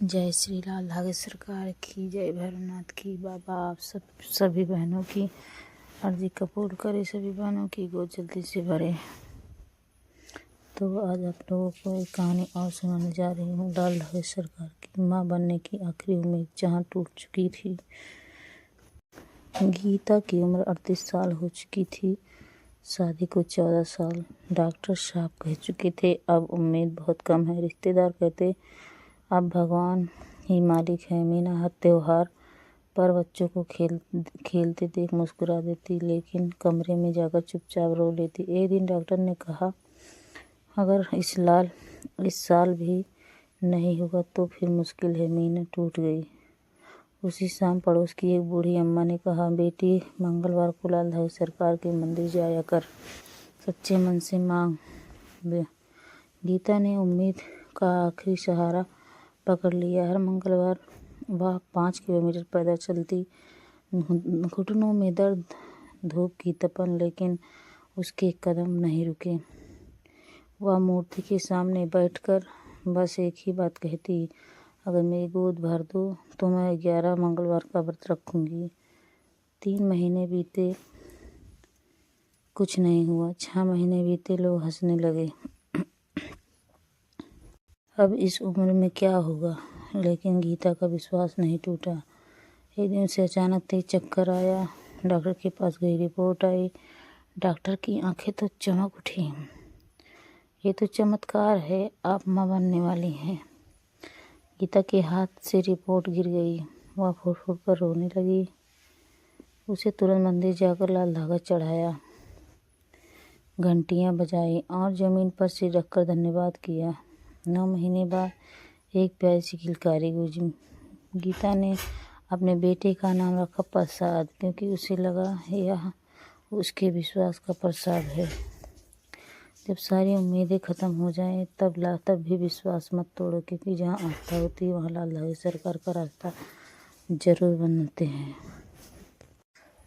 जय श्री लाल धागे सरकार की जय, भैरवनाथ की बाबा आप सभी बहनों की अर्जी कबूल करे, सभी बहनों की गोद जल्दी से भरे। तो आज आप लोगों को एक कहानी और सुनाने जा रही हूँ। लाल धागे सरकार की माँ बनने की आखिरी उम्मीद जहाँ टूट चुकी थी। गीता की उम्र 38 साल हो चुकी थी। शादी को 14 साल। डॉक्टर साहब कह चुके थे अब उम्मीद बहुत कम है। रिश्तेदार कहते अब भगवान ही मालिक है। मीना हर त्योहार पर बच्चों को खेलते देख मुस्कुरा देती, लेकिन कमरे में जाकर चुपचाप रो लेती। एक दिन डॉक्टर ने कहा अगर इस साल भी नहीं होगा तो फिर मुश्किल है। मीना टूट गई। उसी शाम पड़ोस की एक बूढ़ी अम्मा ने कहा बेटी मंगलवार को लाल धागे सरकार के मंदिर जाया कर, सच्चे मन से मांग। गीता ने उम्मीद का आखिरी सहारा पकड़ लिया। हर मंगलवार वह 5 किलोमीटर पैदल चलती, घुटनों में दर्द, धूप की तपन, लेकिन उसके कदम नहीं रुके। वह मूर्ति के सामने बैठकर बस एक ही बात कहती, अगर मेरी गोद भर दो तो मैं 11 मंगलवार का व्रत रखूंगी। 3 महीने बीते, कुछ नहीं हुआ। 6 महीने बीते, लोग हंसने लगे। अब इस उम्र में क्या होगा, लेकिन गीता का विश्वास नहीं टूटा। एक दिन उसे अचानक तेज चक्कर आया। डॉक्टर के पास गई, रिपोर्ट आई। डॉक्टर की आंखें तो चमक उठी। ये तो चमत्कार है, आप माँ बनने वाली हैं। गीता के हाथ से रिपोर्ट गिर गई। वह फुट फुट कर रोने लगी। उसे तुरंत मंदिर जाकर लाल धागा चढ़ाया, घंटियां बजाई और जमीन पर सिर रखकर धन्यवाद किया। 9 महीने बाद एक प्यारी सी किलकारी गूंजी। गीता ने अपने बेटे का नाम रखा प्रसाद, क्योंकि उसे लगा यह उसके विश्वास का प्रसाद है। जब सारी उम्मीदें खत्म हो जाएं तब भी विश्वास मत तोड़ो, क्योंकि जहाँ आस्था होती है वहाँ लाल धागे सरकार का रास्ता जरूर बनते हैं।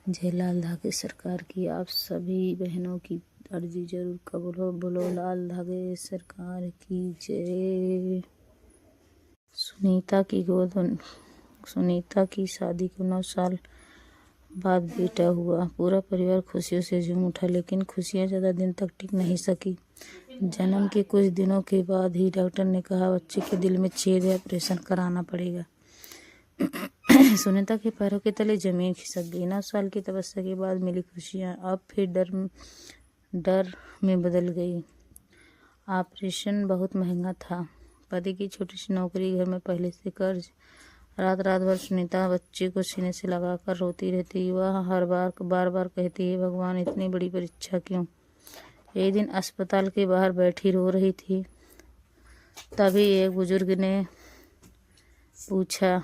जय लाल धागे सरकार की। आप सभी बहनों की अर्जी जरूर कबूल हो। बोलो लाल धागे सरकार की जय। सुनीता की शादी को 9 साल बाद बेटा हुआ। पूरा परिवार खुशियों से झूम उठा, लेकिन खुशियां ज़्यादा दिन तक टिक नहीं सकी। जन्म के कुछ दिनों के बाद ही डॉक्टर ने कहा बच्चे के दिल में छेद है, ऑपरेशन कराना पड़ेगा। सुनीता के पैरों के तले जमीन खिसक गई। 9 साल की तपस्या के बाद मिली खुशियां अब फिर डर में बदल गई। ऑपरेशन बहुत महंगा था। पति की छोटी सी नौकरी, घर में पहले से कर्ज। रात भर सुनीता बच्चे को सीने से लगाकर रोती रहती। वह बार बार कहती है भगवान इतनी बड़ी परीक्षा क्यों। एक दिन अस्पताल के बाहर बैठी रो रही थी, तभी एक बुजुर्ग ने पूछा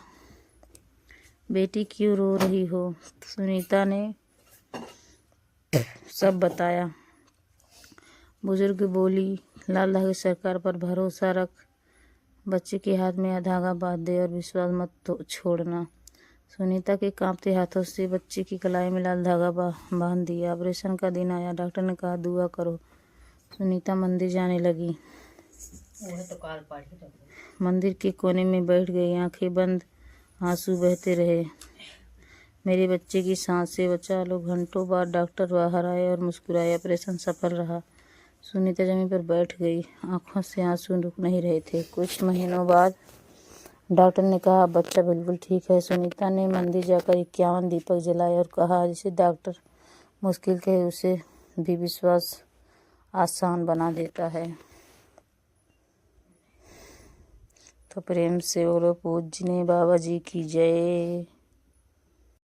बेटी क्यों रो रही हो। सुनीता ने सब बताया। बुजुर्ग बोली लाल धागे सरकार पर भरोसा रख, बच्चे के हाथ में धागा बांध दे और विश्वास मत छोड़ना। सुनीता के कांपते हाथों से बच्चे की कलाई में लाल धागा बांध दिया। ऑपरेशन का दिन आया। डॉक्टर ने कहा दुआ करो। सुनीता मंदिर जाने लगी। मंदिर के कोने में बैठ गई, आंखें बंद, आंसू बहते रहे। मेरे बच्चे की सांस से बचा लो। घंटों बाद डॉक्टर बाहर आए और मुस्कुराए। ऑपरेशन सफल रहा। सुनीता जमीन पर बैठ गई, आंखों से आंसू रुक नहीं रहे थे। कुछ महीनों बाद डॉक्टर ने कहा बच्चा बिल्कुल ठीक है। सुनीता ने मंदिर जाकर 51 दीपक जलाए और कहा जिसे डॉक्टर मुश्किल कहे उसे भी विश्वास आसान बना देता है। तो प्रेम से बोलो पूजने बाबा जी की जय।